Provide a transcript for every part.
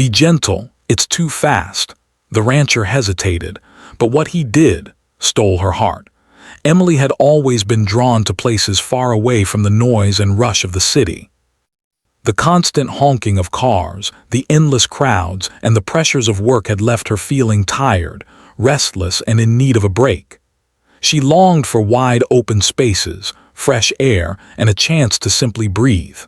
"Be gentle, it's too fast." The rancher hesitated, but what he did stole her heart. Emily had always been drawn to places far away from the noise and rush of the city. The constant honking of cars, the endless crowds, and the pressures of work had left her feeling tired, restless, and in need of a break. She longed for wide open spaces, fresh air, and a chance to simply breathe.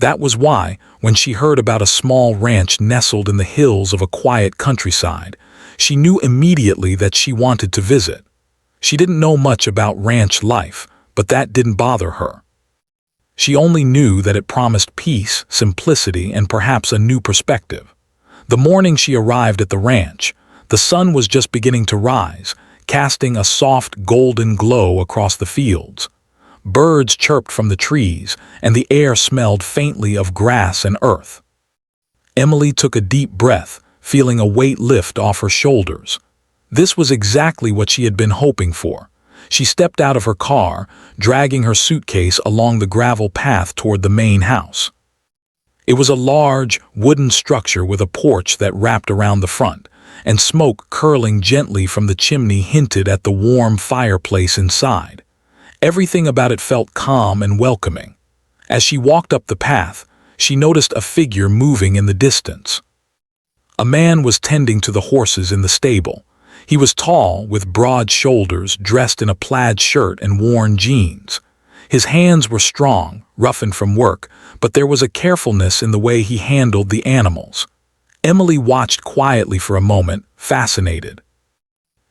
That was why, when she heard about a small ranch nestled in the hills of a quiet countryside, she knew immediately that she wanted to visit. She didn't know much about ranch life, but that didn't bother her. She only knew that it promised peace, simplicity, and perhaps a new perspective. The morning she arrived at the ranch, the sun was just beginning to rise, casting a soft golden glow across the fields. Birds chirped from the trees, and the air smelled faintly of grass and earth. Emily took a deep breath, feeling a weight lift off her shoulders. This was exactly what she had been hoping for. She stepped out of her car, dragging her suitcase along the gravel path toward the main house. It was a large, wooden structure with a porch that wrapped around the front, and smoke curling gently from the chimney hinted at the warm fireplace inside. Everything about it felt calm and welcoming. As she walked up the path, she noticed a figure moving in the distance. A man was tending to the horses in the stable. He was tall, with broad shoulders, dressed in a plaid shirt and worn jeans. His hands were strong, roughened from work, but there was a carefulness in the way he handled the animals. Emily watched quietly for a moment, fascinated.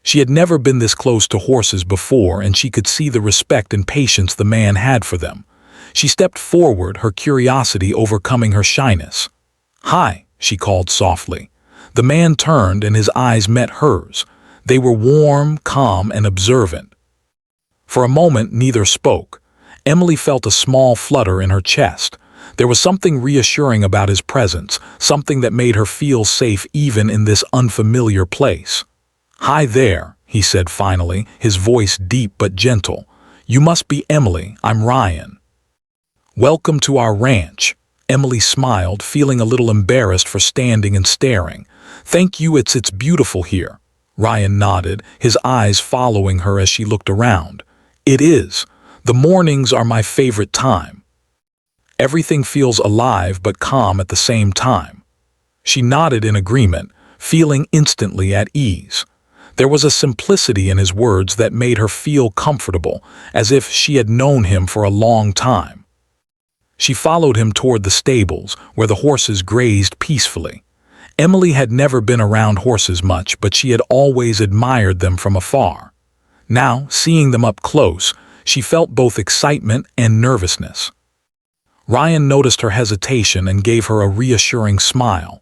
She had never been this close to horses before, and she could see the respect and patience the man had for them. She stepped forward, her curiosity overcoming her shyness. "Hi," she called softly. The man turned and his eyes met hers. They were warm, calm, and observant. For a moment, neither spoke. Emily felt a small flutter in her chest. There was something reassuring about his presence, something that made her feel safe even in this unfamiliar place. "Hi there," he said finally, his voice deep but gentle. "You must be Emily. I'm Ryan." "Welcome to our ranch." Emily smiled, feeling a little embarrassed for standing and staring. "Thank you, it's beautiful here." Ryan nodded, his eyes following her as she looked around. "It is. The mornings are my favorite time. Everything feels alive but calm at the same time." She nodded in agreement, feeling instantly at ease. There was a simplicity in his words that made her feel comfortable, as if she had known him for a long time. She followed him toward the stables, where the horses grazed peacefully. Emily had never been around horses much, but she had always admired them from afar. Now, seeing them up close, she felt both excitement and nervousness. Ryan noticed her hesitation and gave her a reassuring smile.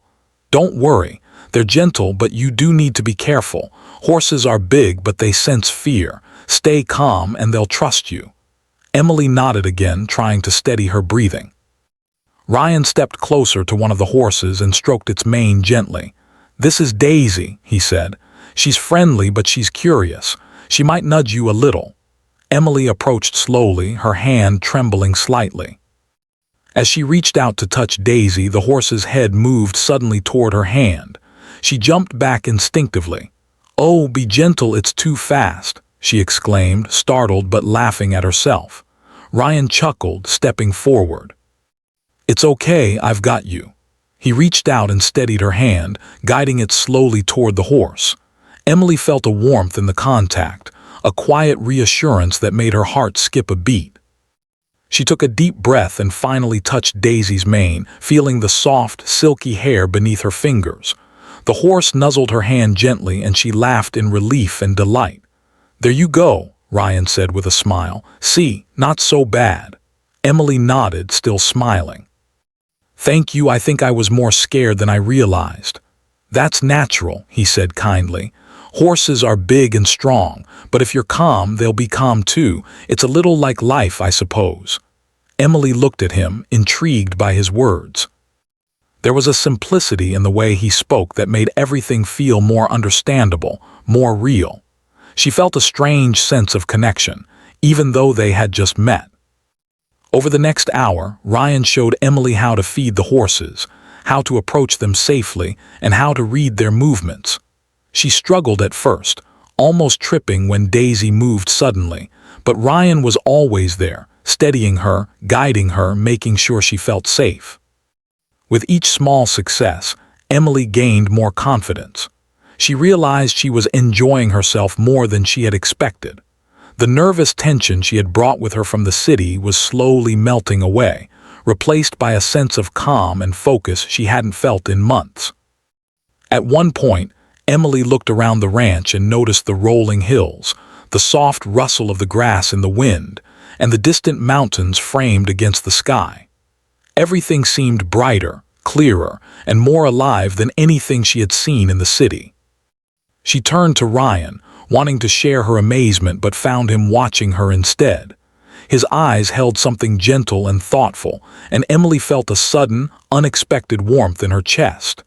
"Don't worry. They're gentle, but you do need to be careful. Horses are big, but they sense fear. Stay calm and they'll trust you." Emily nodded again, trying to steady her breathing. Ryan stepped closer to one of the horses and stroked its mane gently. "This is Daisy," he said. "She's friendly, but she's curious. She might nudge you a little." Emily approached slowly, her hand trembling slightly. As she reached out to touch Daisy, the horse's head moved suddenly toward her hand. She jumped back instinctively. "Oh, be gentle, it's too fast," she exclaimed, startled but laughing at herself. Ryan chuckled, stepping forward. "It's okay, I've got you." He reached out and steadied her hand, guiding it slowly toward the horse. Emily felt a warmth in the contact, a quiet reassurance that made her heart skip a beat. She took a deep breath and finally touched Daisy's mane, feeling the soft, silky hair beneath her fingers. The horse nuzzled her hand gently and she laughed in relief and delight. "There you go," Ryan said with a smile. "See, not so bad." Emily nodded, still smiling. "Thank you, I think I was more scared than I realized." "That's natural," he said kindly. "Horses are big and strong, but if you're calm, they'll be calm too. It's a little like life, I suppose." Emily looked at him, intrigued by his words. There was a simplicity in the way he spoke that made everything feel more understandable, more real. She felt a strange sense of connection, even though they had just met. Over the next hour, Ryan showed Emily how to feed the horses, how to approach them safely, and how to read their movements. She struggled at first, almost tripping when Daisy moved suddenly, but Ryan was always there, steadying her, guiding her, making sure she felt safe. With each small success, Emily gained more confidence. She realized she was enjoying herself more than she had expected. The nervous tension she had brought with her from the city was slowly melting away, replaced by a sense of calm and focus she hadn't felt in months. At one point, Emily looked around the ranch and noticed the rolling hills, the soft rustle of the grass in the wind, and the distant mountains framed against the sky. Everything seemed brighter, clearer, and more alive than anything she had seen in the city. She turned to Ryan, wanting to share her amazement, but found him watching her instead. His eyes held something gentle and thoughtful, and Emily felt a sudden, unexpected warmth in her chest.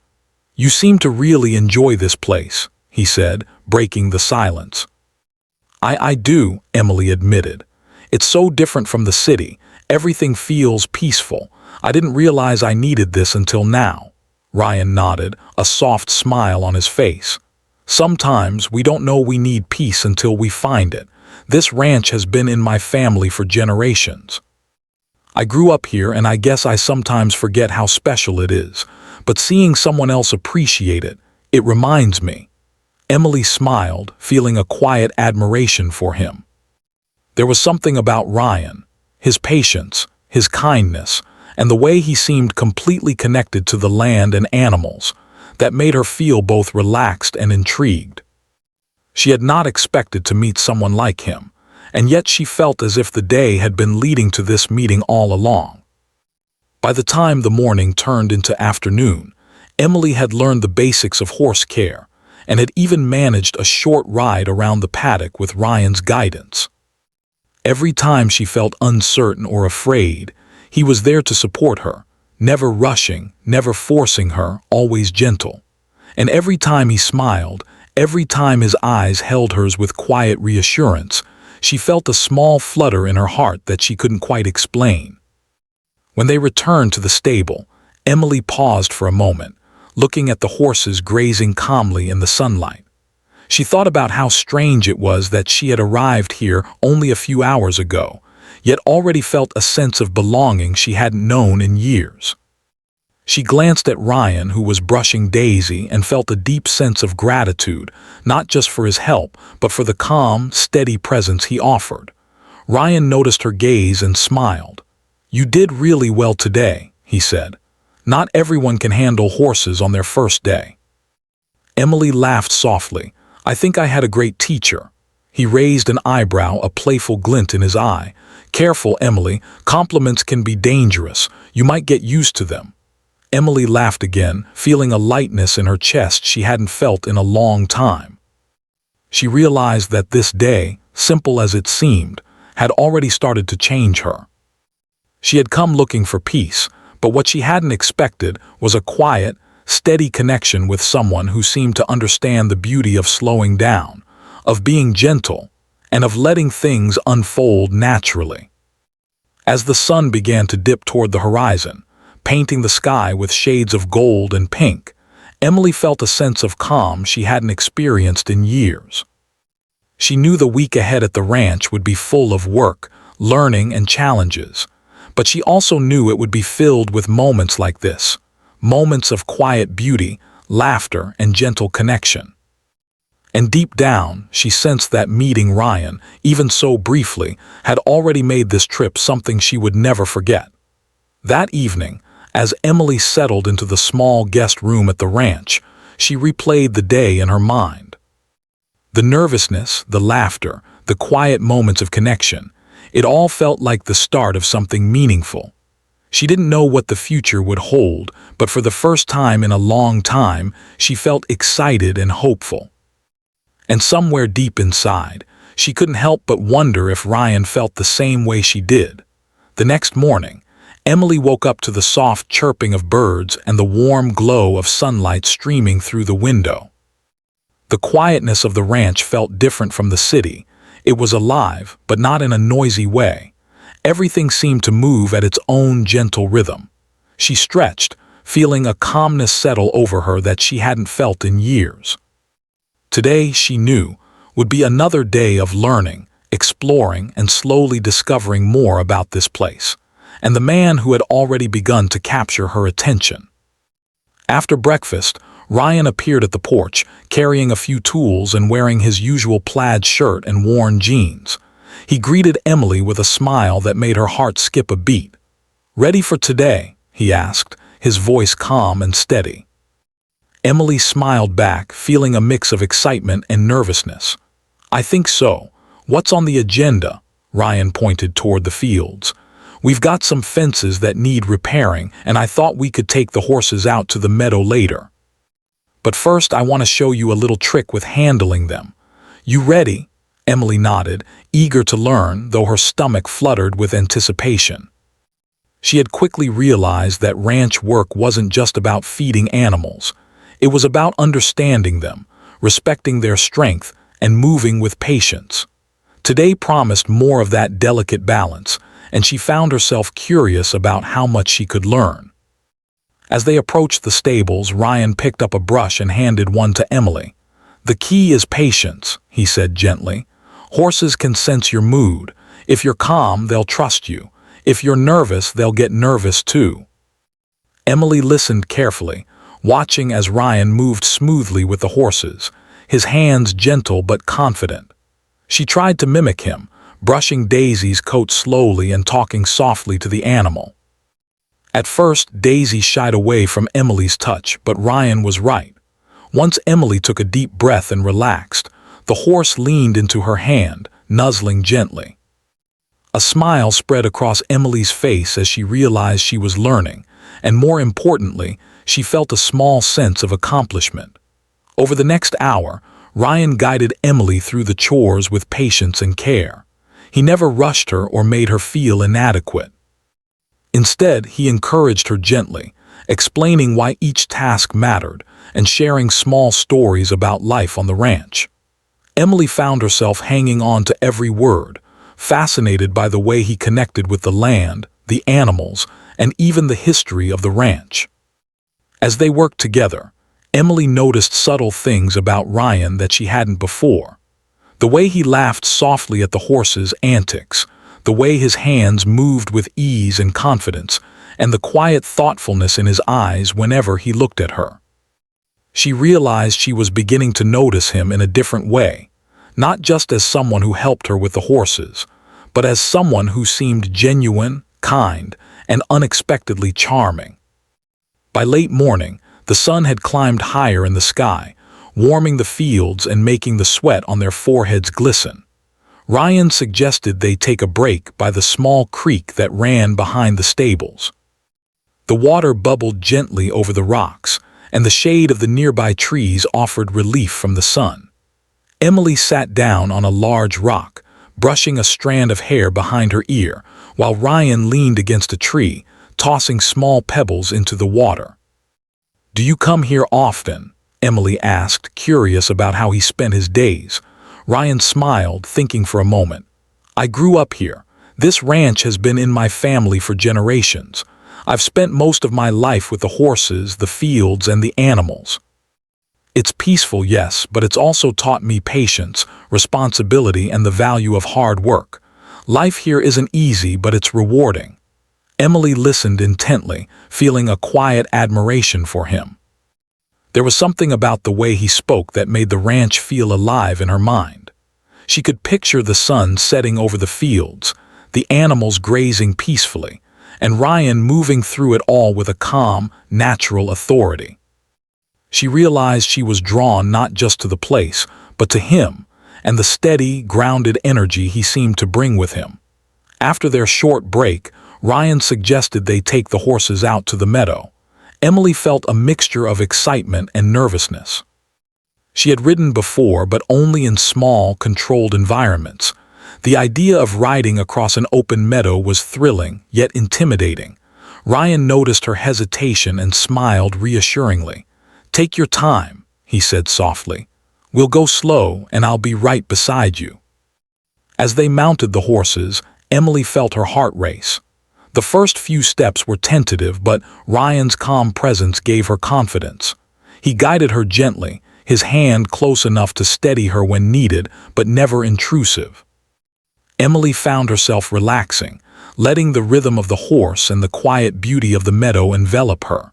"You seem to really enjoy this place," he said, breaking the silence. I do," Emily admitted. "It's so different from the city. Everything feels peaceful. I didn't realize I needed this until now." Ryan nodded, a soft smile on his face. "Sometimes we don't know we need peace until we find it. This ranch has been in my family for generations. I grew up here, and I guess I sometimes forget how special it is. But seeing someone else appreciate it, it reminds me." Emily smiled, feeling a quiet admiration for him. There was something about Ryan, his patience, his kindness, and the way he seemed completely connected to the land and animals, that made her feel both relaxed and intrigued. She had not expected to meet someone like him, and yet she felt as if the day had been leading to this meeting all along. By the time the morning turned into afternoon, Emily had learned the basics of horse care, and had even managed a short ride around the paddock with Ryan's guidance. Every time she felt uncertain or afraid, he was there to support her, never rushing, never forcing her, always gentle. And every time he smiled, every time his eyes held hers with quiet reassurance, she felt a small flutter in her heart that she couldn't quite explain. When they returned to the stable, Emily paused for a moment, looking at the horses grazing calmly in the sunlight. She thought about how strange it was that she had arrived here only a few hours ago, yet already felt a sense of belonging she hadn't known in years. She glanced at Ryan, who was brushing Daisy, and felt a deep sense of gratitude, not just for his help, but for the calm, steady presence he offered. Ryan noticed her gaze and smiled. "You did really well today," he said. "Not everyone can handle horses on their first day." Emily laughed softly. "I think I had a great teacher." He raised an eyebrow, a playful glint in his eye. "Careful, Emily. Compliments can be dangerous. You might get used to them." Emily laughed again, feeling a lightness in her chest she hadn't felt in a long time. She realized that this day, simple as it seemed, had already started to change her. She had come looking for peace, but what she hadn't expected was a quiet, steady connection with someone who seemed to understand the beauty of slowing down, of being gentle, and of letting things unfold naturally. As the sun began to dip toward the horizon, painting the sky with shades of gold and pink, Emily felt a sense of calm she hadn't experienced in years. She knew the week ahead at the ranch would be full of work, learning, and challenges, but she also knew it would be filled with moments like this, moments of quiet beauty, laughter, and gentle connection. And deep down, she sensed that meeting Ryan, even so briefly, had already made this trip something she would never forget. That evening, as Emily settled into the small guest room at the ranch, she replayed the day in her mind. The nervousness, the laughter, the quiet moments of connection, it all felt like the start of something meaningful. She didn't know what the future would hold, but for the first time in a long time, she felt excited and hopeful. And somewhere deep inside, she couldn't help but wonder if Ryan felt the same way she did. The next morning, Emily woke up to the soft chirping of birds and the warm glow of sunlight streaming through the window. The quietness of the ranch felt different from the city. It was alive, but not in a noisy way. Everything seemed to move at its own gentle rhythm. She stretched, feeling a calmness settle over her that she hadn't felt in years. Today, she knew, would be another day of learning, exploring, and slowly discovering more about this place, and the man who had already begun to capture her attention. After breakfast, Ryan appeared at the porch, carrying a few tools and wearing his usual plaid shirt and worn jeans. He greeted Emily with a smile that made her heart skip a beat. "Ready for today?" he asked, his voice calm and steady. Emily smiled back, feeling a mix of excitement and nervousness. "I think so. What's on the agenda?" Ryan pointed toward the fields. "We've got some fences that need repairing, and I thought we could take the horses out to the meadow later. But first I want to show you a little trick with handling them. You ready?" Emily nodded, eager to learn, though her stomach fluttered with anticipation. She had quickly realized that ranch work wasn't just about feeding animals. It was about understanding them, respecting their strength, and moving with patience. Today promised more of that delicate balance, and she found herself curious about how much she could learn. As they approached the stables, Ryan picked up a brush and handed one to Emily. "The key is patience," he said gently. "Horses can sense your mood. If you're calm, they'll trust you. If you're nervous, they'll get nervous too." Emily listened carefully, watching as Ryan moved smoothly with the horses, his hands gentle but confident. She tried to mimic him, brushing Daisy's coat slowly and talking softly to the animal. At first, Daisy shied away from Emily's touch, but Ryan was right. Once Emily took a deep breath and relaxed, the horse leaned into her hand, nuzzling gently. A smile spread across Emily's face as she realized she was learning, and more importantly, she felt a small sense of accomplishment. Over the next hour, Ryan guided Emily through the chores with patience and care. He never rushed her or made her feel inadequate. Instead, he encouraged her gently, explaining why each task mattered and sharing small stories about life on the ranch. Emily found herself hanging on to every word, fascinated by the way he connected with the land, the animals, and even the history of the ranch. As they worked together, Emily noticed subtle things about Ryan that she hadn't before. The way he laughed softly at the horses' antics, the way his hands moved with ease and confidence, and the quiet thoughtfulness in his eyes whenever he looked at her. She realized she was beginning to notice him in a different way, not just as someone who helped her with the horses, but as someone who seemed genuine, kind, and unexpectedly charming. By late morning, the sun had climbed higher in the sky, warming the fields and making the sweat on their foreheads glisten. Ryan suggested they take a break by the small creek that ran behind the stables. The water bubbled gently over the rocks, and the shade of the nearby trees offered relief from the sun. Emily sat down on a large rock, brushing a strand of hair behind her ear, while Ryan leaned against a tree, tossing small pebbles into the water. "Do you come here often?" Emily asked, curious about how he spent his days. Ryan smiled, thinking for a moment. "I grew up here. This ranch has been in my family for generations. I've spent most of my life with the horses, the fields, and the animals. It's peaceful, yes, but it's also taught me patience, responsibility, and the value of hard work. Life here isn't easy, but it's rewarding." Emily listened intently, feeling a quiet admiration for him. There was something about the way he spoke that made the ranch feel alive in her mind. She could picture the sun setting over the fields, the animals grazing peacefully, and Ryan moving through it all with a calm, natural authority. She realized she was drawn not just to the place, but to him, and the steady, grounded energy he seemed to bring with him. After their short break, Ryan suggested they take the horses out to the meadow. Emily felt a mixture of excitement and nervousness. She had ridden before, but only in small, controlled environments. The idea of riding across an open meadow was thrilling, yet intimidating. Ryan noticed her hesitation and smiled reassuringly. "Take your time," he said softly. "We'll go slow, and I'll be right beside you." As they mounted the horses, Emily felt her heart race. The first few steps were tentative, but Ryan's calm presence gave her confidence. He guided her gently, his hand close enough to steady her when needed, but never intrusive. Emily found herself relaxing, letting the rhythm of the horse and the quiet beauty of the meadow envelop her.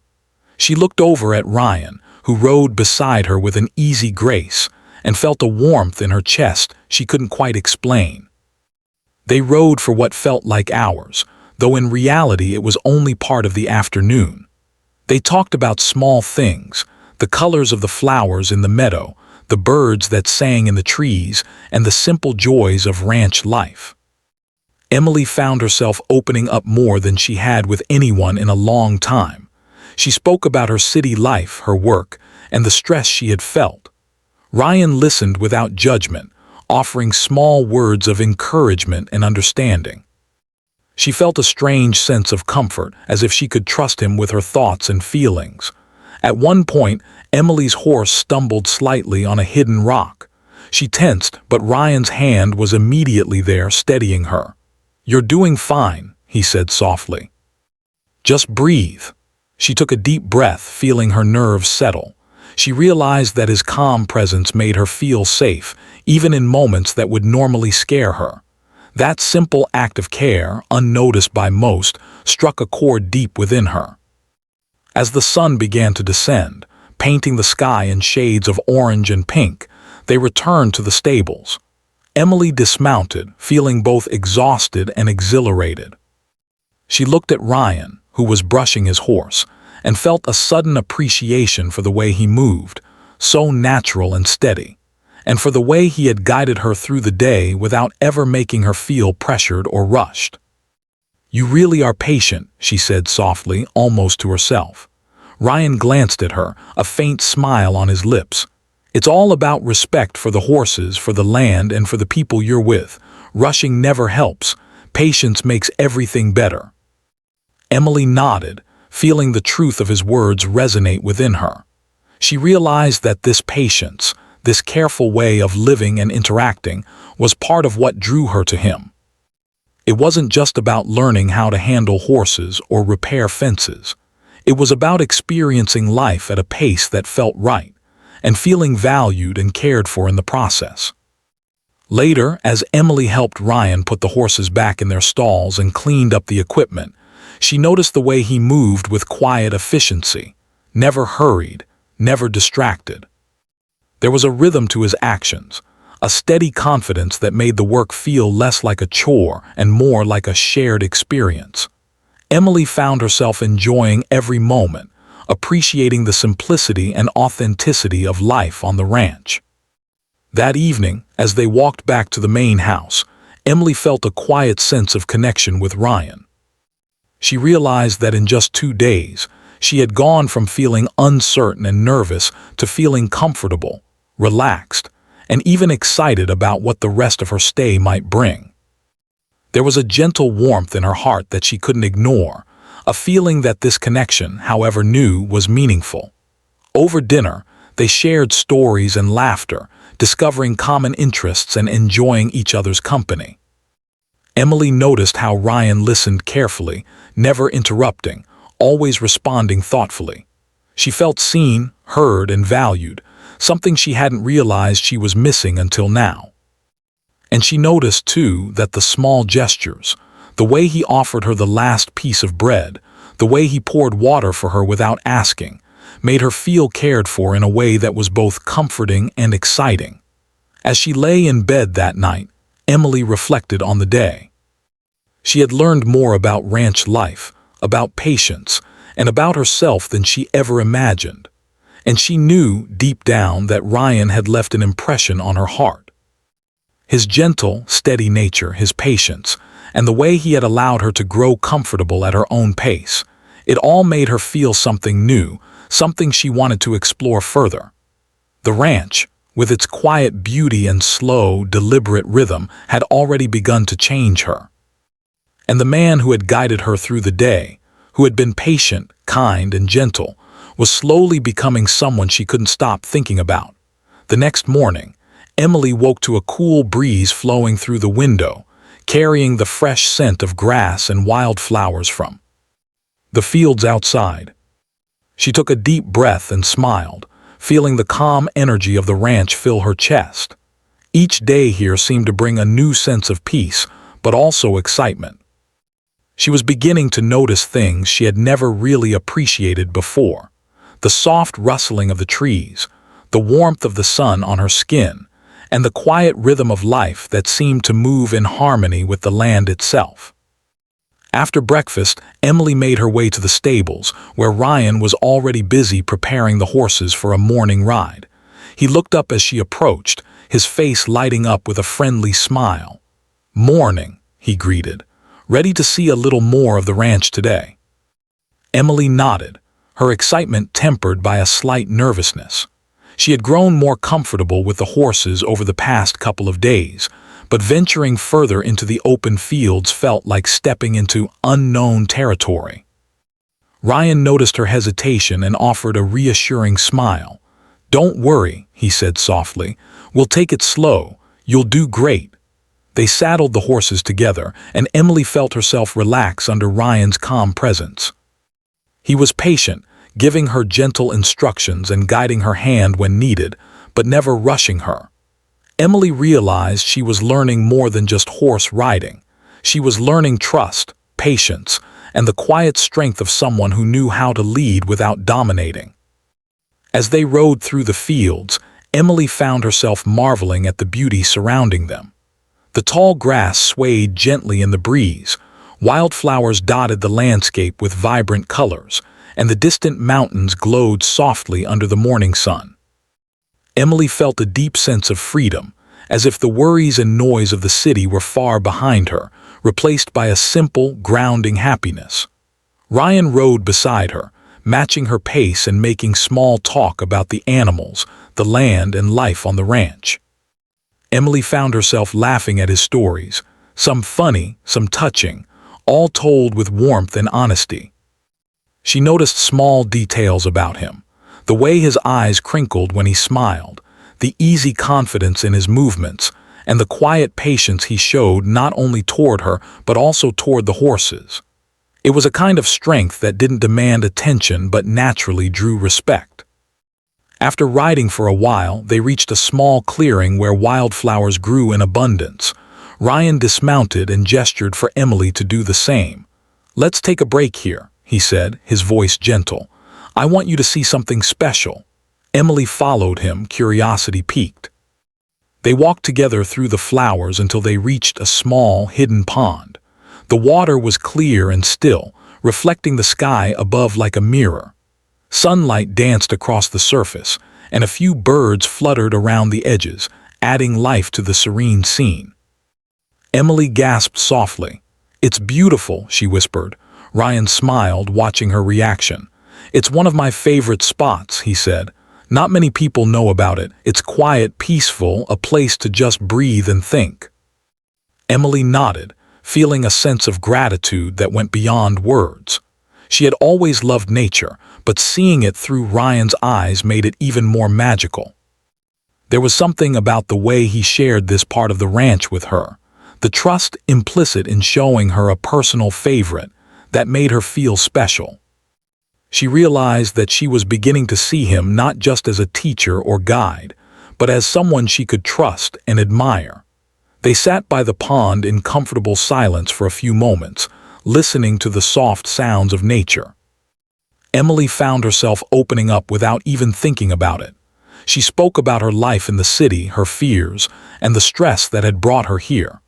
She looked over at Ryan, who rode beside her with an easy grace, and felt a warmth in her chest she couldn't quite explain. They rode for what felt like hours, though in reality it was only part of the afternoon. They talked about small things, the colors of the flowers in the meadow, the birds that sang in the trees, and the simple joys of ranch life. Emily found herself opening up more than she had with anyone in a long time. She spoke about her city life, her work, and the stress she had felt. Ryan listened without judgment, offering small words of encouragement and understanding. She felt a strange sense of comfort, as if she could trust him with her thoughts and feelings. At one point, Emily's horse stumbled slightly on a hidden rock. She tensed, but Ryan's hand was immediately there, steadying her. "You're doing fine," he said softly. "Just breathe." She took a deep breath, feeling her nerves settle. She realized that his calm presence made her feel safe, even in moments that would normally scare her. That simple act of care, unnoticed by most, struck a chord deep within her. As the sun began to descend, painting the sky in shades of orange and pink, they returned to the stables. Emily dismounted, feeling both exhausted and exhilarated. She looked at Ryan, who was brushing his horse, and felt a sudden appreciation for the way he moved, so natural and steady, and for the way he had guided her through the day without ever making her feel pressured or rushed. "You really are patient," she said softly, almost to herself. Ryan glanced at her, a faint smile on his lips. "It's all about respect for the horses, for the land, and for the people you're with. Rushing never helps. Patience makes everything better." Emily nodded, feeling the truth of his words resonate within her. She realized that this patience, this careful way of living and interacting, was part of what drew her to him. It wasn't just about learning how to handle horses or repair fences. It was about experiencing life at a pace that felt right, and feeling valued and cared for in the process. Later, as Emily helped Ryan put the horses back in their stalls and cleaned up the equipment, she noticed the way he moved with quiet efficiency, never hurried, never distracted. There was a rhythm to his actions, a steady confidence that made the work feel less like a chore and more like a shared experience. Emily found herself enjoying every moment, appreciating the simplicity and authenticity of life on the ranch. That evening, as they walked back to the main house, Emily felt a quiet sense of connection with Ryan. She realized that in just 2 days, she had gone from feeling uncertain and nervous to feeling comfortable, relaxed, and even excited about what the rest of her stay might bring. There was a gentle warmth in her heart that she couldn't ignore, a feeling that this connection, however new, was meaningful. Over dinner, they shared stories and laughter, discovering common interests and enjoying each other's company. Emily noticed how Ryan listened carefully, never interrupting, always responding thoughtfully. She felt seen, heard, and valued, something she hadn't realized she was missing until now. And she noticed, too, that the small gestures, the way he offered her the last piece of bread, the way he poured water for her without asking, made her feel cared for in a way that was both comforting and exciting. As she lay in bed that night, Emily reflected on the day. She had learned more about ranch life, about patience, and about herself than she ever imagined. And she knew, deep down, that Ryan had left an impression on her heart. His gentle, steady nature, his patience, and the way he had allowed her to grow comfortable at her own pace, it all made her feel something new, something she wanted to explore further. The ranch, with its quiet beauty and slow, deliberate rhythm, had already begun to change her. And the man who had guided her through the day, who had been patient, kind, and gentle, was slowly becoming someone she couldn't stop thinking about. The next morning, Emily woke to a cool breeze flowing through the window, carrying the fresh scent of grass and wildflowers from the fields outside. She took a deep breath and smiled, feeling the calm energy of the ranch fill her chest. Each day here seemed to bring a new sense of peace, but also excitement. She was beginning to notice things she had never really appreciated before. The soft rustling of the trees, the warmth of the sun on her skin, and the quiet rhythm of life that seemed to move in harmony with the land itself. After breakfast, Emily made her way to the stables, where Ryan was already busy preparing the horses for a morning ride. He looked up as she approached, his face lighting up with a friendly smile. "Morning," he greeted. "Ready to see a little more of the ranch today?" Emily nodded, her excitement tempered by a slight nervousness. She had grown more comfortable with the horses over the past couple of days, but venturing further into the open fields felt like stepping into unknown territory. Ryan noticed her hesitation and offered a reassuring smile. "Don't worry," he said softly. "We'll take it slow. You'll do great." They saddled the horses together, and Emily felt herself relax under Ryan's calm presence. He was patient, giving her gentle instructions and guiding her hand when needed, but never rushing her. Emily realized she was learning more than just horse riding. She was learning trust, patience, and the quiet strength of someone who knew how to lead without dominating. As they rode through the fields, Emily found herself marveling at the beauty surrounding them. The tall grass swayed gently in the breeze, wildflowers dotted the landscape with vibrant colors, and the distant mountains glowed softly under the morning sun. Emily felt a deep sense of freedom, as if the worries and noise of the city were far behind her, replaced by a simple, grounding happiness. Ryan rode beside her, matching her pace and making small talk about the animals, the land, and life on the ranch. Emily found herself laughing at his stories, some funny, some touching, all told with warmth and honesty. She noticed small details about him, the way his eyes crinkled when he smiled, the easy confidence in his movements, and the quiet patience he showed not only toward her but also toward the horses. It was a kind of strength that didn't demand attention but naturally drew respect. After riding for a while, they reached a small clearing where wildflowers grew in abundance. Ryan dismounted and gestured for Emily to do the same. "Let's take a break here," he said, his voice gentle. "I want you to see something special." Emily followed him, curiosity piqued. They walked together through the flowers until they reached a small, hidden pond. The water was clear and still, reflecting the sky above like a mirror. Sunlight danced across the surface, and a few birds fluttered around the edges, adding life to the serene scene. Emily gasped softly. "It's beautiful," she whispered. Ryan smiled, watching her reaction. "It's one of my favorite spots," he said. "Not many people know about it. It's quiet, peaceful, a place to just breathe and think." Emily nodded, feeling a sense of gratitude that went beyond words. She had always loved nature, but seeing it through Ryan's eyes made it even more magical. There was something about the way he shared this part of the ranch with her, the trust implicit in showing her a personal favorite, that made her feel special. She realized that she was beginning to see him not just as a teacher or guide, but as someone she could trust and admire. They sat by the pond in comfortable silence for a few moments, listening to the soft sounds of nature. Emily found herself opening up without even thinking about it. She spoke about her life in the city, her fears, and the stress that had brought her here.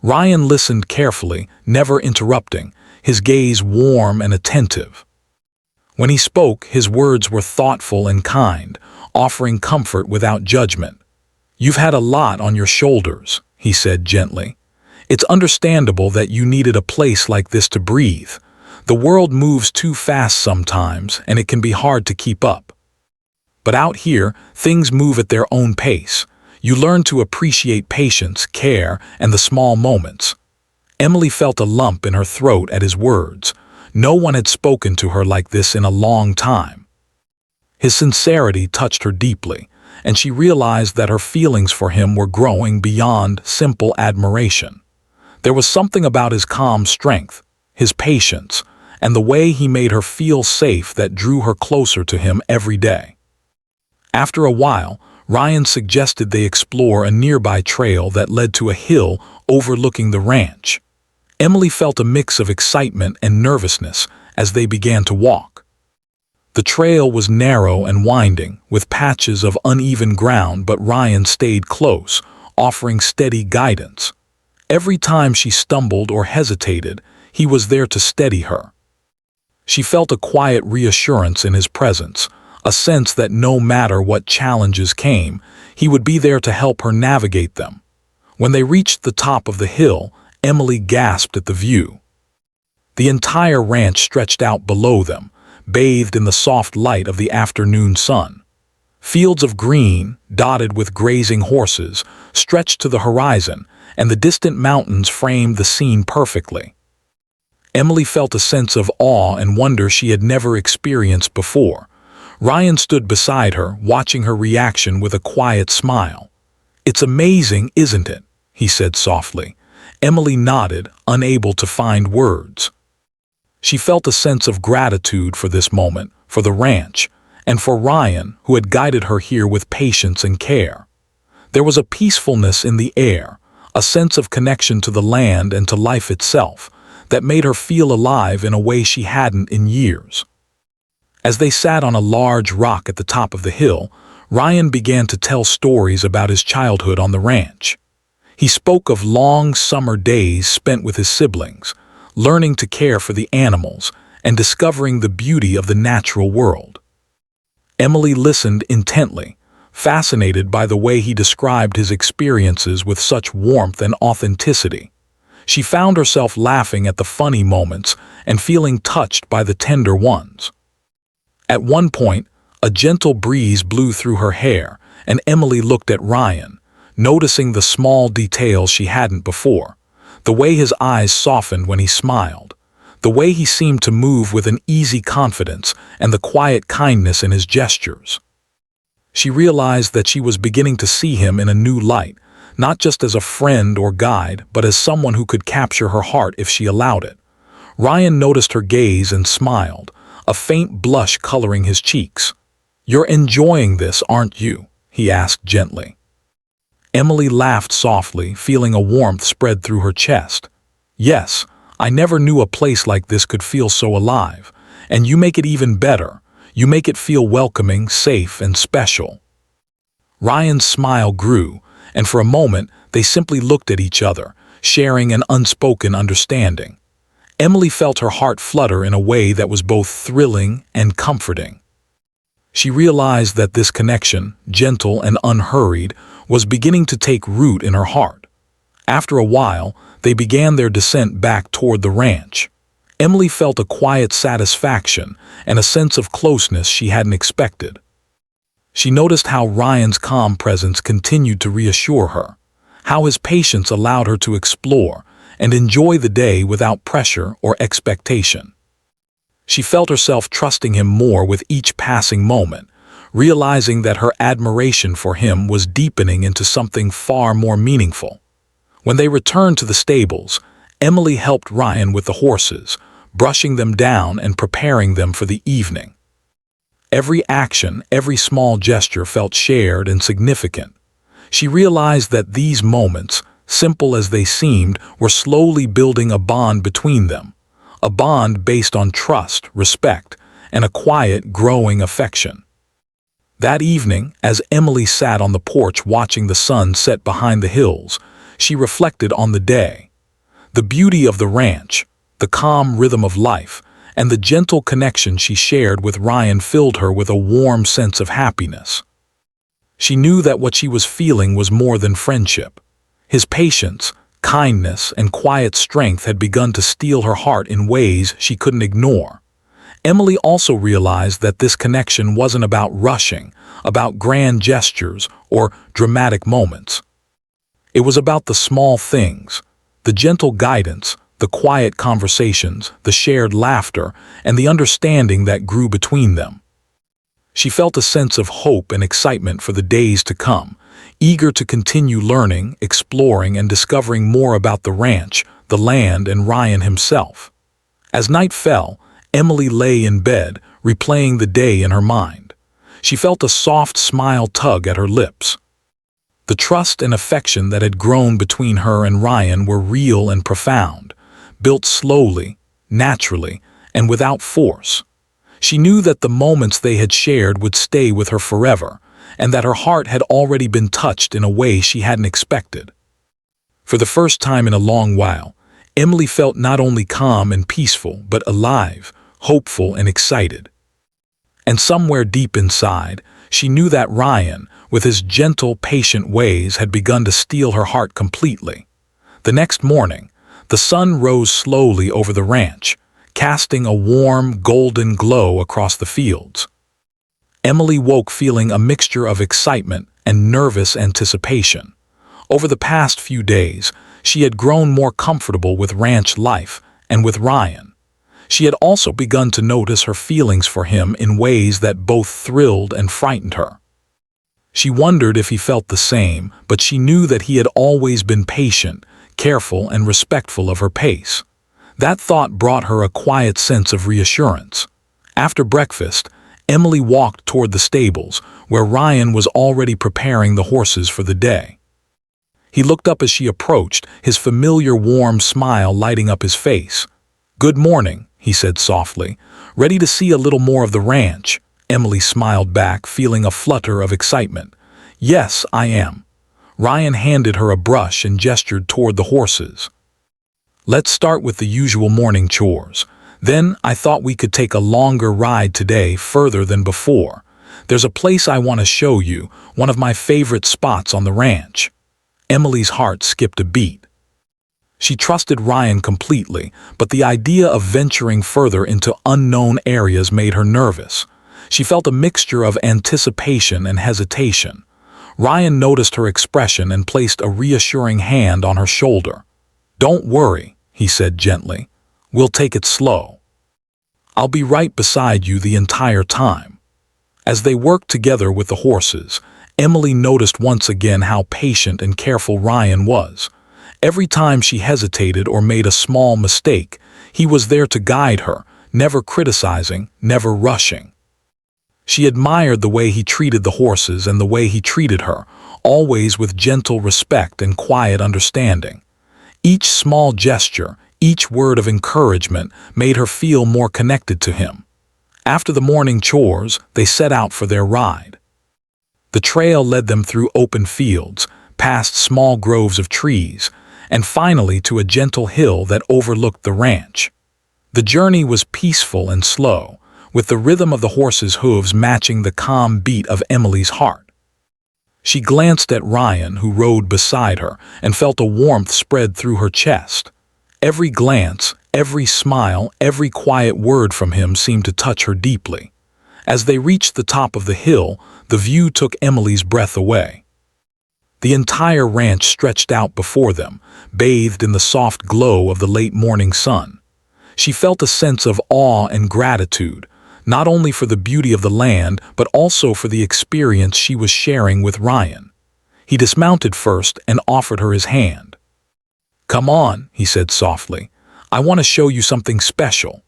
Ryan listened carefully, never interrupting, his gaze warm and attentive. When he spoke, his words were thoughtful and kind, offering comfort without judgment. "You've had a lot on your shoulders," he said gently. "It's understandable that you needed a place like this to breathe. The world moves too fast sometimes, and it can be hard to keep up. But out here, things move at their own pace. You learn to appreciate patience, care, and the small moments." Emily felt a lump in her throat at his words. No one had spoken to her like this in a long time. His sincerity touched her deeply, and she realized that her feelings for him were growing beyond simple admiration. There was something about his calm strength, his patience, and the way he made her feel safe that drew her closer to him every day. After a while, Ryan suggested they explore a nearby trail that led to a hill overlooking the ranch. Emily felt a mix of excitement and nervousness as they began to walk. The trail was narrow and winding, with patches of uneven ground, but Ryan stayed close, offering steady guidance. Every time she stumbled or hesitated, he was there to steady her. She felt a quiet reassurance in his presence, a sense that no matter what challenges came, he would be there to help her navigate them. When they reached the top of the hill, Emily gasped at the view. The entire ranch stretched out below them, bathed in the soft light of the afternoon sun. Fields of green, dotted with grazing horses, stretched to the horizon, and the distant mountains framed the scene perfectly. Emily felt a sense of awe and wonder she had never experienced before. Ryan stood beside her, watching her reaction with a quiet smile. "It's amazing, isn't it?" he said softly. Emily nodded, unable to find words. She felt a sense of gratitude for this moment, for the ranch, and for Ryan, who had guided her here with patience and care. There was a peacefulness in the air, a sense of connection to the land and to life itself, that made her feel alive in a way she hadn't in years. As they sat on a large rock at the top of the hill, Ryan began to tell stories about his childhood on the ranch. He spoke of long summer days spent with his siblings, learning to care for the animals and discovering the beauty of the natural world. Emily listened intently, fascinated by the way he described his experiences with such warmth and authenticity. She found herself laughing at the funny moments and feeling touched by the tender ones. At one point, a gentle breeze blew through her hair, and Emily looked at Ryan, noticing the small details she hadn't before. The way his eyes softened when he smiled, the way he seemed to move with an easy confidence, and the quiet kindness in his gestures. She realized that she was beginning to see him in a new light, not just as a friend or guide, but as someone who could capture her heart if she allowed it. Ryan noticed her gaze and smiled, a faint blush coloring his cheeks. "You're enjoying this, aren't you?" he asked gently. Emily laughed softly, feeling a warmth spread through her chest. "Yes, I never knew a place like this could feel so alive, and you make it even better. You make it feel welcoming, safe, and special." Ryan's smile grew, and for a moment they simply looked at each other, sharing an unspoken understanding. Emily felt her heart flutter in a way that was both thrilling and comforting. She realized that this connection, gentle and unhurried, was beginning to take root in her heart. After a while, they began their descent back toward the ranch. Emily felt a quiet satisfaction and a sense of closeness she hadn't expected. She noticed how Ryan's calm presence continued to reassure her, how his patience allowed her to explore and enjoy the day without pressure or expectation. She felt herself trusting him more with each passing moment, realizing that her admiration for him was deepening into something far more meaningful. When they returned to the stables, Emily helped Ryan with the horses, brushing them down and preparing them for the evening. Every action, every small gesture felt shared and significant. She realized that these moments, simple as they seemed, were slowly building a bond between them, a bond based on trust, respect, and a quiet, growing affection. That evening, as Emily sat on the porch watching the sun set behind the hills, she reflected on the day. The beauty of the ranch, the calm rhythm of life, and the gentle connection she shared with Ryan filled her with a warm sense of happiness. She knew that what she was feeling was more than friendship. His patience, kindness, and quiet strength had begun to steal her heart in ways she couldn't ignore. Emily also realized that this connection wasn't about rushing, about grand gestures, or dramatic moments. It was about the small things, the gentle guidance, the quiet conversations, the shared laughter, and the understanding that grew between them. She felt a sense of hope and excitement for the days to come, eager to continue learning, exploring, and discovering more about the ranch, the land, and Ryan himself. As night fell, Emily lay in bed, replaying the day in her mind. She felt a soft smile tug at her lips. The trust and affection that had grown between her and Ryan were real and profound, built slowly, naturally, and without force. She knew that the moments they had shared would stay with her forever, and that her heart had already been touched in a way she hadn't expected. For the first time in a long while, Emily felt not only calm and peaceful, but alive, hopeful, and excited. And somewhere deep inside, she knew that Ryan, with his gentle, patient ways, had begun to steal her heart completely. The next morning, the sun rose slowly over the ranch, casting a warm, golden glow across the fields. Emily woke feeling a mixture of excitement and nervous anticipation. Over the past few days, she had grown more comfortable with ranch life and with Ryan. She had also begun to notice her feelings for him in ways that both thrilled and frightened her. She wondered if he felt the same, but she knew that he had always been patient, careful, and respectful of her pace. That thought brought her a quiet sense of reassurance. After breakfast, Emily walked toward the stables, where Ryan was already preparing the horses for the day. He looked up as she approached, his familiar warm smile lighting up his face. "Good morning," he said softly. "Ready to see a little more of the ranch?" Emily smiled back, feeling a flutter of excitement. "Yes, I am." Ryan handed her a brush and gestured toward the horses. "Let's start with the usual morning chores. Then I thought we could take a longer ride today, further than before. There's a place I want to show you, one of my favorite spots on the ranch." Emily's heart skipped a beat. She trusted Ryan completely, but the idea of venturing further into unknown areas made her nervous. She felt a mixture of anticipation and hesitation. Ryan noticed her expression and placed a reassuring hand on her shoulder. "Don't worry," he said gently. "We'll take it slow. I'll be right beside you the entire time." As they worked together with the horses, Emily noticed once again how patient and careful Ryan was. Every time she hesitated or made a small mistake, he was there to guide her, never criticizing, never rushing. She admired the way he treated the horses and the way he treated her, always with gentle respect and quiet understanding. Each small gesture, each word of encouragement made her feel more connected to him. After the morning chores, they set out for their ride. The trail led them through open fields, past small groves of trees, and finally to a gentle hill that overlooked the ranch. The journey was peaceful and slow, with the rhythm of the horses' hooves matching the calm beat of Emily's heart. She glanced at Ryan, who rode beside her, and felt a warmth spread through her chest. Every glance, every smile, every quiet word from him seemed to touch her deeply. As they reached the top of the hill, the view took Emily's breath away. The entire ranch stretched out before them, bathed in the soft glow of the late morning sun. She felt a sense of awe and gratitude, not only for the beauty of the land, but also for the experience she was sharing with Ryan. He dismounted first and offered her his hand. "Come on," he said softly. "I want to show you something special."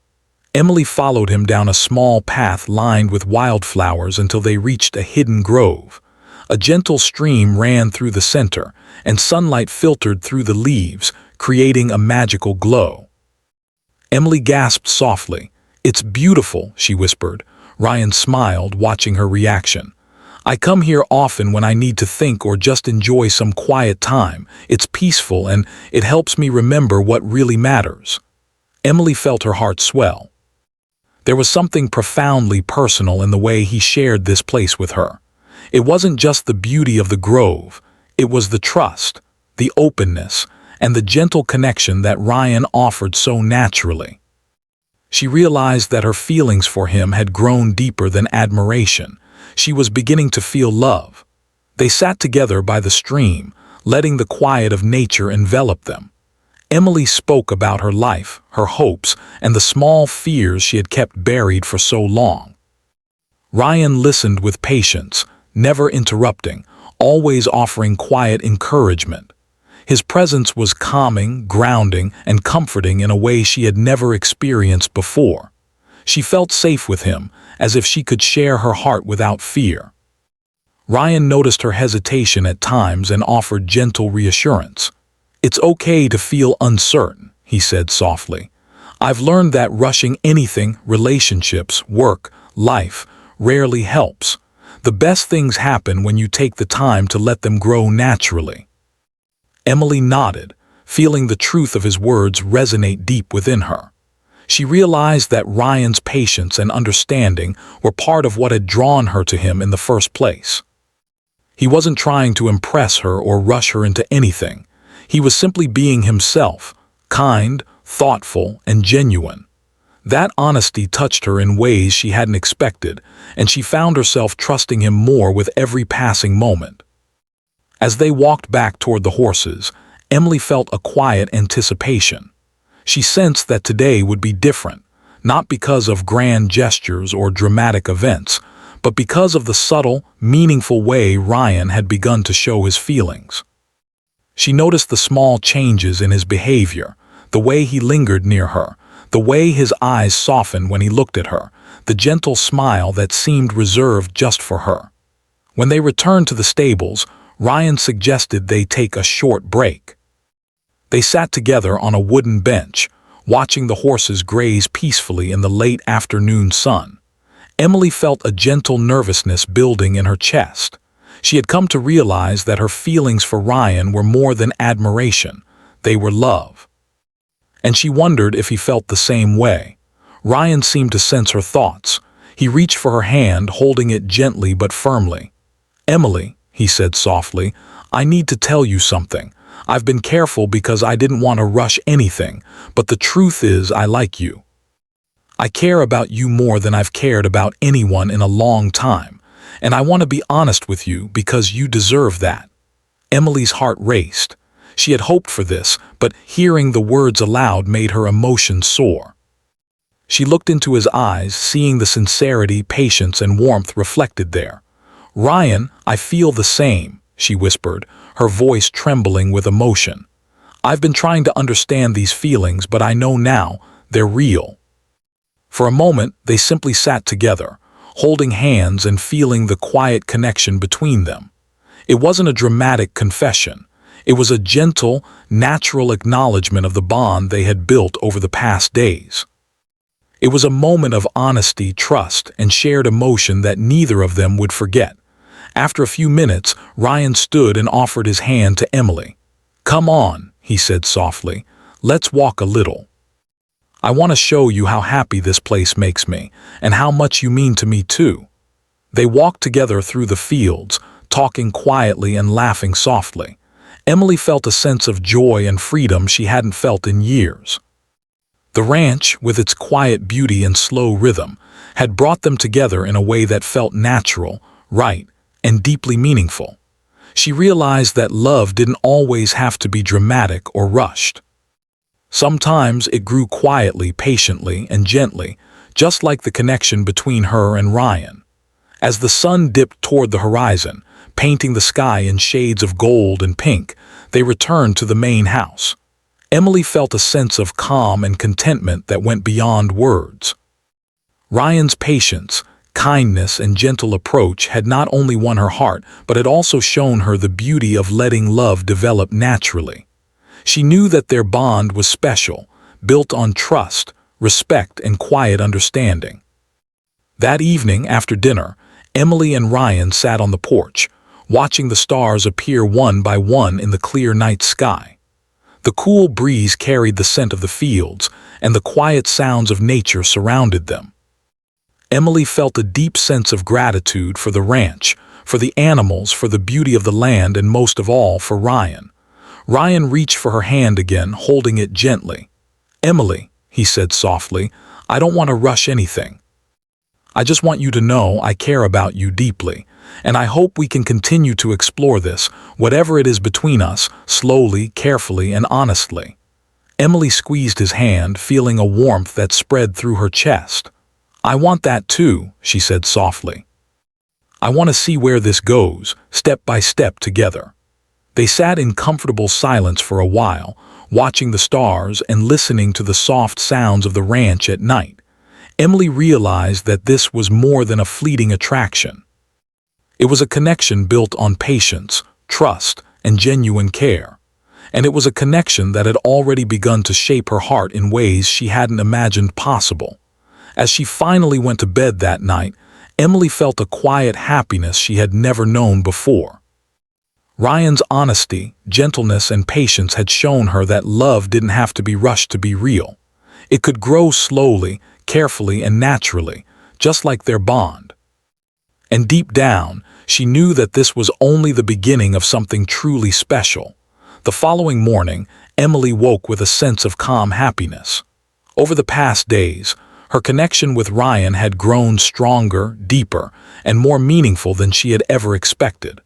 Emily followed him down a small path lined with wildflowers until they reached a hidden grove. A gentle stream ran through the center, and sunlight filtered through the leaves, creating a magical glow. Emily gasped softly. "It's beautiful," she whispered. Ryan smiled, watching her reaction. "I come here often when I need to think or just enjoy some quiet time. It's peaceful and it helps me remember what really matters." Emily felt her heart swell. There was something profoundly personal in the way he shared this place with her. It wasn't just the beauty of the grove, it was the trust, the openness, and the gentle connection that Ryan offered so naturally. She realized that her feelings for him had grown deeper than admiration. She was beginning to feel love. They sat together by the stream, letting the quiet of nature envelop them. Emily spoke about her life, her hopes, and the small fears she had kept buried for so long. Ryan listened with patience, never interrupting, always offering quiet encouragement. His presence was calming, grounding, and comforting in a way she had never experienced before. She felt safe with him, as if she could share her heart without fear. Ryan noticed her hesitation at times and offered gentle reassurance. "It's okay to feel uncertain," he said softly. "I've learned that rushing anything, relationships, work, life, rarely helps. The best things happen when you take the time to let them grow naturally." Emily nodded, feeling the truth of his words resonate deep within her. She realized that Ryan's patience and understanding were part of what had drawn her to him in the first place. He wasn't trying to impress her or rush her into anything. He was simply being himself, kind, thoughtful, and genuine. That honesty touched her in ways she hadn't expected, and she found herself trusting him more with every passing moment. As they walked back toward the horses, Emily felt a quiet anticipation. She sensed that today would be different, not because of grand gestures or dramatic events, but because of the subtle, meaningful way Ryan had begun to show his feelings. She noticed the small changes in his behavior, the way he lingered near her, the way his eyes softened when he looked at her, the gentle smile that seemed reserved just for her. When they returned to the stables, Ryan suggested they take a short break. They sat together on a wooden bench, watching the horses graze peacefully in the late afternoon sun. Emily felt a gentle nervousness building in her chest. She had come to realize that her feelings for Ryan were more than admiration, they were love. And she wondered if he felt the same way. Ryan seemed to sense her thoughts. He reached for her hand, holding it gently but firmly. "Emily," he said softly, "I need to tell you something. I've been careful because I didn't want to rush anything, but the truth is I like you. I care about you more than I've cared about anyone in a long time, and I want to be honest with you because you deserve that." Emily's heart raced. She had hoped for this, but hearing the words aloud made her emotions soar. She looked into his eyes, seeing the sincerity, patience, and warmth reflected there. "Ryan, I feel the same," she whispered, her voice trembling with emotion. "I've been trying to understand these feelings, but I know now they're real." For a moment, they simply sat together, holding hands and feeling the quiet connection between them. It wasn't a dramatic confession. It was a gentle, natural acknowledgement of the bond they had built over the past days. It was a moment of honesty, trust, and shared emotion that neither of them would forget. After a few minutes, Ryan stood and offered his hand to Emily. "Come on," he said softly. "Let's walk a little. I want to show you how happy this place makes me, and how much you mean to me too." They walked together through the fields, talking quietly and laughing softly. Emily felt a sense of joy and freedom she hadn't felt in years. The ranch, with its quiet beauty and slow rhythm, had brought them together in a way that felt natural, right, and deeply meaningful. She realized that love didn't always have to be dramatic or rushed. Sometimes it grew quietly, patiently, and gently, just like the connection between her and Ryan. As the sun dipped toward the horizon, painting the sky in shades of gold and pink, they returned to the main house. Emily felt a sense of calm and contentment that went beyond words. Ryan's patience, kindness, and gentle approach had not only won her heart, but had also shown her the beauty of letting love develop naturally. She knew that their bond was special, built on trust, respect, and quiet understanding. That evening, after dinner, Emily and Ryan sat on the porch, watching the stars appear one by one in the clear night sky. The cool breeze carried the scent of the fields, and the quiet sounds of nature surrounded them. Emily felt a deep sense of gratitude for the ranch, for the animals, for the beauty of the land, and most of all, for Ryan. Ryan reached for her hand again, holding it gently. "Emily," he said softly, "I don't want to rush anything. I just want you to know I care about you deeply, and I hope we can continue to explore this, whatever it is between us, slowly, carefully, and honestly." Emily squeezed his hand, feeling a warmth that spread through her chest. "I want that too," she said softly. I want to see where this goes, step by step together." They sat in comfortable silence for a while, watching the stars and listening to the soft sounds of the ranch at night. Emily realized that this was more than a fleeting attraction. It was a connection built on patience, trust, and genuine care. And it was a connection that had already begun to shape her heart in ways she hadn't imagined possible. As she finally went to bed that night, Emily felt a quiet happiness she had never known before. Ryan's honesty, gentleness, and patience had shown her that love didn't have to be rushed to be real. It could grow slowly, carefully, and naturally, just like their bond. And deep down, she knew that this was only the beginning of something truly special. The following morning, Emily woke with a sense of calm happiness. Over the past days, her connection with Ryan had grown stronger, deeper, and more meaningful than she had ever expected.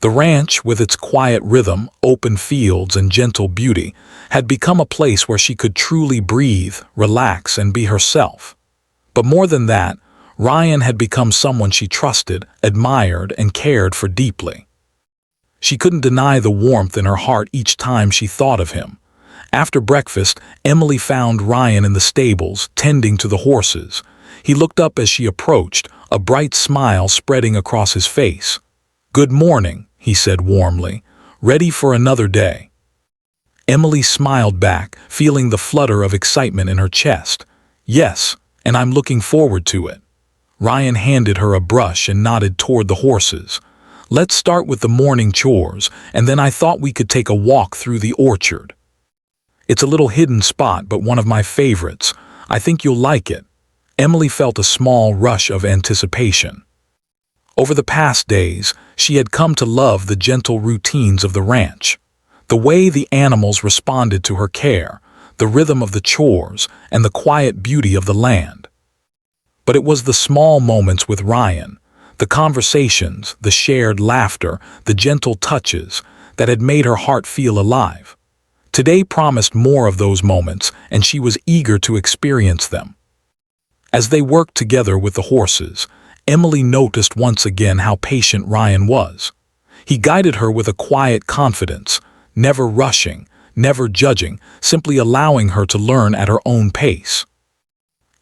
The ranch, with its quiet rhythm, open fields, and gentle beauty, had become a place where she could truly breathe, relax, and be herself. But more than that, Ryan had become someone she trusted, admired, and cared for deeply. She couldn't deny the warmth in her heart each time she thought of him. After breakfast, Emily found Ryan in the stables, tending to the horses. He looked up as she approached, a bright smile spreading across his face. "Good morning," he said warmly. "Ready for another day?" Emily smiled back, feeling the flutter of excitement in her chest. "Yes, and I'm looking forward to it." Ryan handed her a brush and nodded toward the horses. "Let's start with the morning chores, and then I thought we could take a walk through the orchard. It's a little hidden spot, but one of my favorites. I think you'll like it." Emily felt a small rush of anticipation. Over the past days, she had come to love the gentle routines of the ranch. The way the animals responded to her care, the rhythm of the chores, and the quiet beauty of the land. But it was the small moments with Ryan, the conversations, the shared laughter, the gentle touches, that had made her heart feel alive. Today promised more of those moments, and she was eager to experience them. As they worked together with the horses, Emily noticed once again how patient Ryan was. He guided her with a quiet confidence, never rushing, never judging, simply allowing her to learn at her own pace.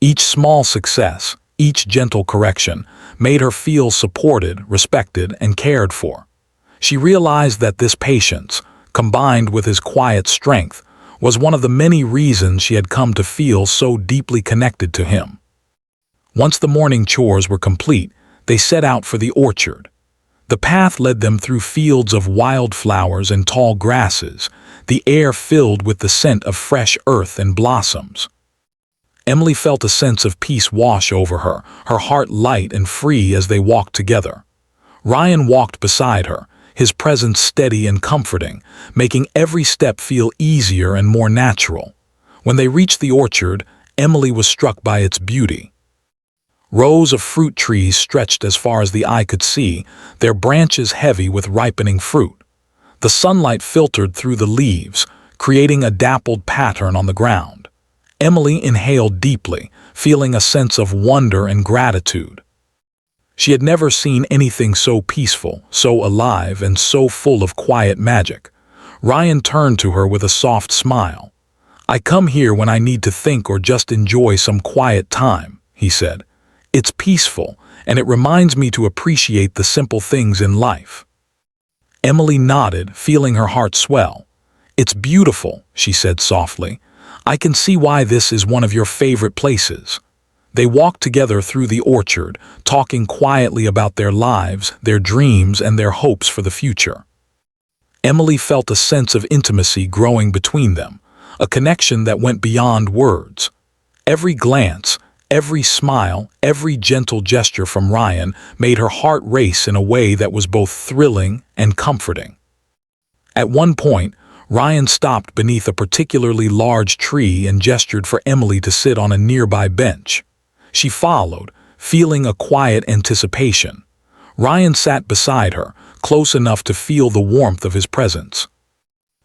Each small success, each gentle correction, made her feel supported, respected, and cared for. She realized that this patience, combined with his quiet strength, was one of the many reasons she had come to feel so deeply connected to him. Once the morning chores were complete, they set out for the orchard. The path led them through fields of wildflowers and tall grasses, the air filled with the scent of fresh earth and blossoms. Emily felt a sense of peace wash over her, her heart light and free as they walked together. Ryan walked beside her, his presence steady and comforting, making every step feel easier and more natural. When they reached the orchard, Emily was struck by its beauty. Rows of fruit trees stretched as far as the eye could see, their branches heavy with ripening fruit. The sunlight filtered through the leaves, creating a dappled pattern on the ground. Emily inhaled deeply, feeling a sense of wonder and gratitude. She had never seen anything so peaceful, so alive, and so full of quiet magic. Ryan turned to her with a soft smile. "I come here when I need to think or just enjoy some quiet time," he said. "It's peaceful, and it reminds me to appreciate the simple things in life." Emily nodded, feeling her heart swell. "It's beautiful," she said softly. "I can see why this is one of your favorite places." They walked together through the orchard, talking quietly about their lives, their dreams, and their hopes for the future. Emily felt a sense of intimacy growing between them, a connection that went beyond words. Every glance, every smile, every gentle gesture from Ryan made her heart race in a way that was both thrilling and comforting. At one point, Ryan stopped beneath a particularly large tree and gestured for Emily to sit on a nearby bench. She followed, feeling a quiet anticipation. Ryan sat beside her, close enough to feel the warmth of his presence.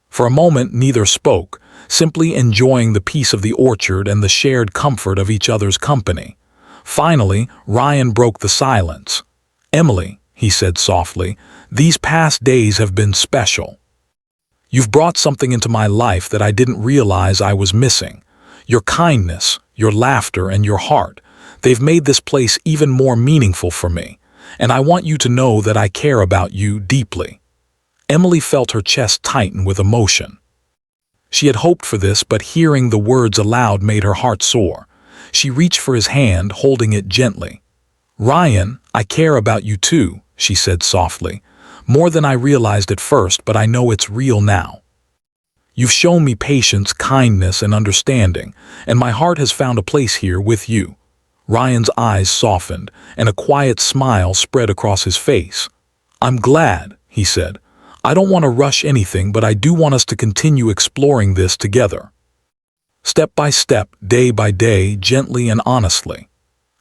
For a moment, neither spoke, simply enjoying the peace of the orchard and the shared comfort of each other's company. Finally, Ryan broke the silence. "Emily," he said softly, "these past days have been special. You've brought something into my life that I didn't realize I was missing. Your kindness, your laughter, and your heart, they've made this place even more meaningful for me, and I want you to know that I care about you deeply." Emily felt her chest tighten with emotion. She had hoped for this, but hearing the words aloud made her heart soar. She reached for his hand, holding it gently. "Ryan, I care about you too," she said softly. "More than I realized at first, but I know it's real now. You've shown me patience, kindness, and understanding, and my heart has found a place here with you." Ryan's eyes softened, and a quiet smile spread across his face. "I'm glad," he said. "I don't want to rush anything, but I do want us to continue exploring this together. Step by step, day by day, gently and honestly."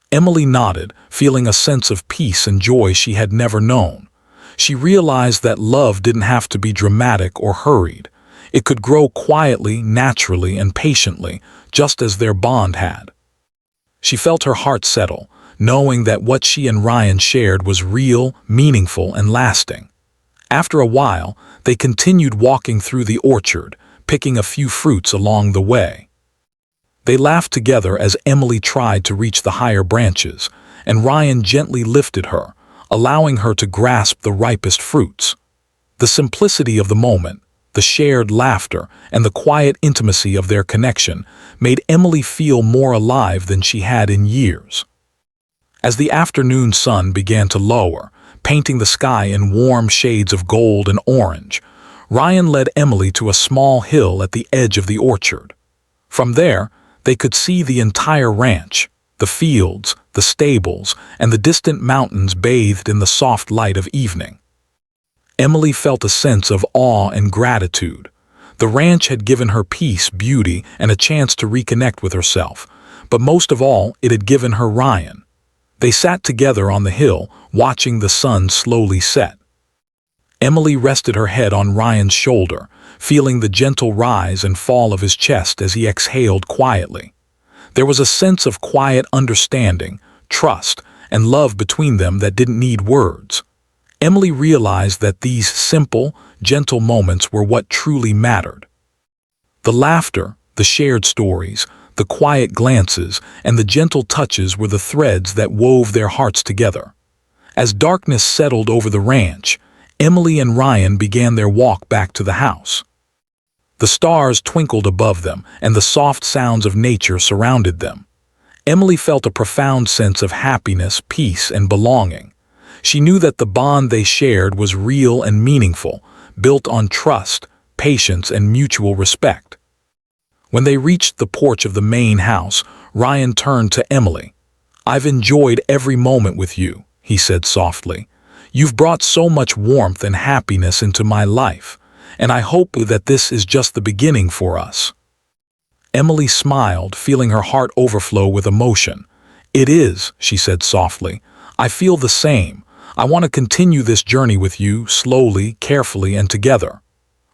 Emily nodded, feeling a sense of peace and joy she had never known. She realized that love didn't have to be dramatic or hurried. It could grow quietly, naturally, and patiently, just as their bond had. She felt her heart settle, knowing that what she and Ryan shared was real, meaningful, and lasting. After a while, they continued walking through the orchard, picking a few fruits along the way. They laughed together as Emily tried to reach the higher branches, and Ryan gently lifted her, allowing her to grasp the ripest fruits. The simplicity of the moment, the shared laughter, and the quiet intimacy of their connection made Emily feel more alive than she had in years. As the afternoon sun began to lower, painting the sky in warm shades of gold and orange, Ryan led Emily to a small hill at the edge of the orchard. From there, they could see the entire ranch, the fields, the stables, and the distant mountains bathed in the soft light of evening. Emily felt a sense of awe and gratitude. The ranch had given her peace, beauty, and a chance to reconnect with herself, but most of all, it had given her Ryan. They sat together on the hill, watching the sun slowly set. Emily rested her head on Ryan's shoulder, feeling the gentle rise and fall of his chest as he exhaled quietly. There was a sense of quiet understanding, trust, and love between them that didn't need words. Emily realized that these simple, gentle moments were what truly mattered. The laughter, the shared stories, the quiet glances, and the gentle touches were the threads that wove their hearts together. As darkness settled over the ranch, Emily and Ryan began their walk back to the house. The stars twinkled above them, and the soft sounds of nature surrounded them. Emily felt a profound sense of happiness, peace, and belonging. She knew that the bond they shared was real and meaningful, built on trust, patience, and mutual respect. When they reached the porch of the main house, Ryan turned to Emily. "I've enjoyed every moment with you," he said softly. "You've brought so much warmth and happiness into my life, and I hope that this is just the beginning for us." Emily smiled, feeling her heart overflow with emotion. "It is," she said softly. "I feel the same. I want to continue this journey with you, slowly, carefully, and together."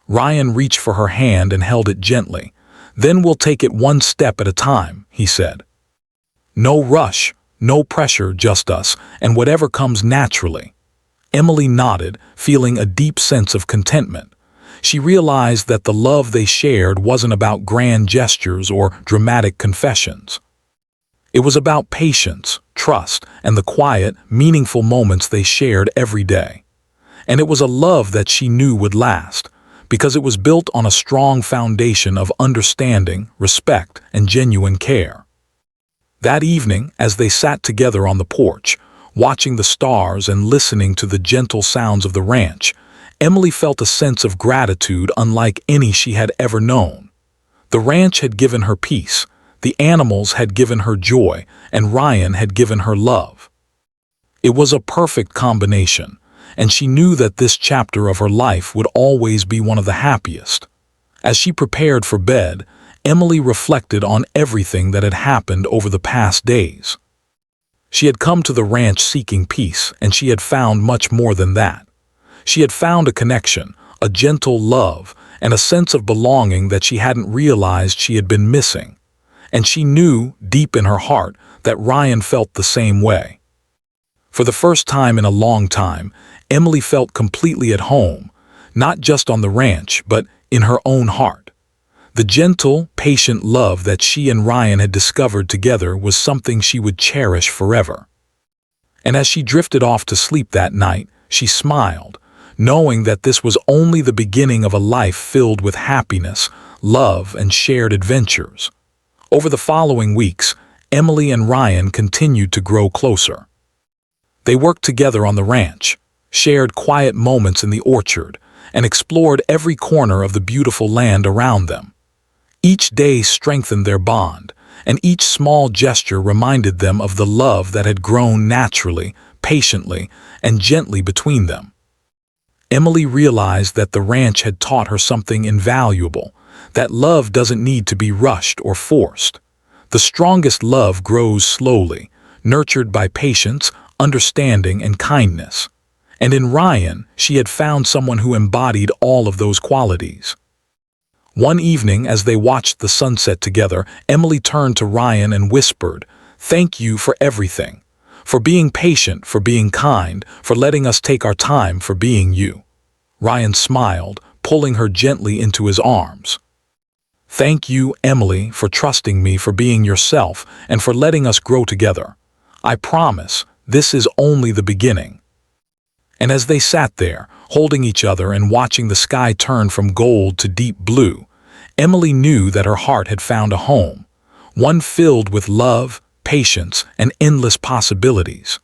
Ryan reached for her hand and held it gently. "Then we'll take it one step at a time," he said. "No rush, no pressure, just us, and whatever comes naturally." Emily nodded, feeling a deep sense of contentment. She realized that the love they shared wasn't about grand gestures or dramatic confessions. It was about patience, trust, and the quiet, meaningful moments they shared every day. And it was a love that she knew would last, because it was built on a strong foundation of understanding, respect, and genuine care. That evening, as they sat together on the porch, watching the stars and listening to the gentle sounds of the ranch, Emily felt a sense of gratitude unlike any she had ever known. The ranch had given her peace, the animals had given her joy, and Ryan had given her love. It was a perfect combination, and she knew that this chapter of her life would always be one of the happiest. As she prepared for bed, Emily reflected on everything that had happened over the past days. She had come to the ranch seeking peace, and she had found much more than that. She had found a connection, a gentle love, and a sense of belonging that she hadn't realized she had been missing. And she knew, deep in her heart, that Ryan felt the same way. For the first time in a long time, Emily felt completely at home, not just on the ranch, but in her own heart. The gentle, patient love that she and Ryan had discovered together was something she would cherish forever. And as she drifted off to sleep that night, she smiled, knowing that this was only the beginning of a life filled with happiness, love, and shared adventures. Over the following weeks, Emily and Ryan continued to grow closer. They worked together on the ranch, shared quiet moments in the orchard, and explored every corner of the beautiful land around them. Each day strengthened their bond, and each small gesture reminded them of the love that had grown naturally, patiently, and gently between them. Emily realized that the ranch had taught her something invaluable, that love doesn't need to be rushed or forced. The strongest love grows slowly, nurtured by patience, understanding, and kindness. And in Ryan, she had found someone who embodied all of those qualities. One evening, as they watched the sunset together, Emily turned to Ryan and whispered, "Thank you for everything. For being patient, for being kind, for letting us take our time, for being you." Ryan smiled, pulling her gently into his arms. "Thank you, Emily, for trusting me, for being yourself, and for letting us grow together. I promise, this is only the beginning." And as they sat there, holding each other and watching the sky turn from gold to deep blue, Emily knew that her heart had found a home, one filled with love, patience, and endless possibilities.